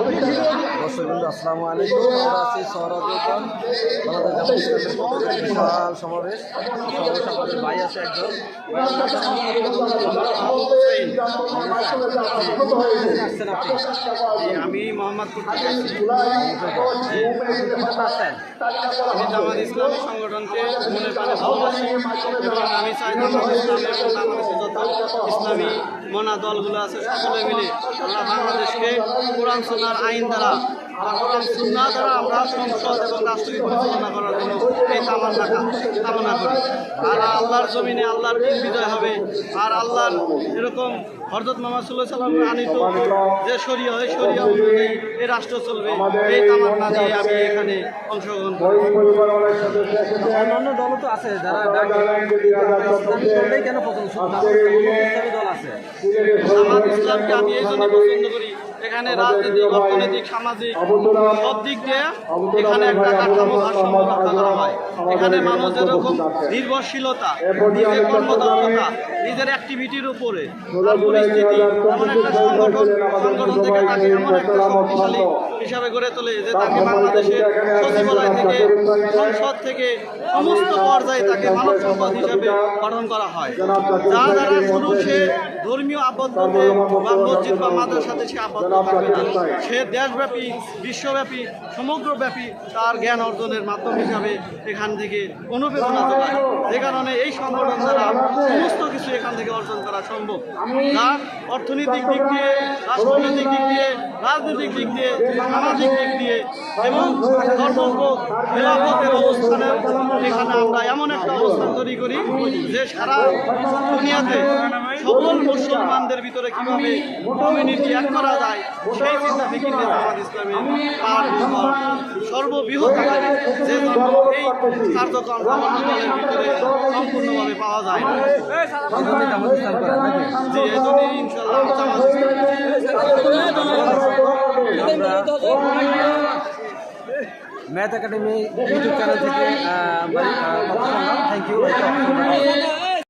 দর্শকবৃন্দ আসসালামু আলাইকুম। আমরা আছি সহরাজগঞ্জ বিশাল সমাবেশ। আমাদের ভাই আছে একজন, আমি মোহাম্মদপুর থেকে আমি জামাত ইসলামী সংগঠনকে মনে প্রাণে ভালোবাসি এবং আমি চাই জামাত ইসলাম এবং বাংলাদেশের যত ইসলামী মনা দলগুলো আছে সকলে মিলে আমরা বাংলাদেশকে কোরআন সুন্নাহর আইন দ্বারা কোরআন সুন্নাহ দ্বারা আমরা সংসদ এবং রাষ্ট্রকে পরিচালনা করার জন্য এই কামনা করি। আর আল্লাহর জমিনে আল্লাহর দিন বিজয় হবে। আর আল্লাহর এরকম হযরত মুহাম্মদ সাল্লাল্লাহু আলাইহি ওয়াসাল্লাম আনিত যে শরিয়া হয় শরিয়া অনুযায়ী এই রাষ্ট্র চলবে, এই তামান্না নিয়ে আমি এখানে অংশগ্রহণ করি। অন্যান্য দলও তো আছে যারা কেন পছন্দ দল আছে। জামাত ইসলামকে আমি এই জন্য পছন্দ করি, এখানে রাজনৈতিক, অর্থনৈতিক, সামাজিক সব দিক দিয়ে এখানে একটা কাঠামো ভারসাম্য রক্ষা করা হয়। এখানে মানুষ যেরকম নির্ভরশীলতা, নিজের কর্মদক্ষতা, নিজের অ্যাক্টিভিটির উপরে তার পরিস্থিতি এমন একটা সংগঠন থেকে তাকে এমন একটা শক্তিশালী হিসাবে গড়ে তোলে যে তাকে বাংলাদেশের সচিবালয় থেকে, সংসদ থেকে সমস্ত পর্যায়ে তাকে মানব সম্পদ হিসাবে গঠন করা হয়, যা দ্বারা শুধু সে ধর্মীয় আবদ্ধতে বা মসজিদ বা মাদ্রাসাতে সে আবদ্ধ থাকবে না, সে দেশব্যাপী, বিশ্বব্যাপী, সমগ্রব্যাপী তার জ্ঞান অর্জনের মাধ্যম হিসাবে এখান থেকে অনুপ্রেরণা যোগায়। যে কারণে এই সংগঠন দ্বারা সমস্ত কিছু এখান থেকে অর্জন করা সম্ভব, যা অর্থনৈতিক দিক দিয়ে, রাষ্ট্রনৈতিক দিক দিয়ে, রাজনৈতিক দিক দিয়ে, সামাজিক দিক দিয়ে এবং ধর্মবোধ, খেলাফতের অবস্থানে এখানে আমরা এমন একটা অবস্থান তৈরি করি যে সারা দুনিয়াতে সকল মুসলমানদের ভিতরে কিভাবে কমিউনিটি এক করা যায় সেই চিন্তা ফিকির জামাত ইসলামের সর্ববৃহৎ আকারে যে এই কার্যক্রম আমাদের দলের ভিতরে সম্পূর্ণভাবে পাওয়া যায় না। জি, এই জন্যই ইনশাআল্লাহ জামাত ম্যাথ একাডেমি ইউটিউব চ্যানেল থেকে থ্যাংক ইউ।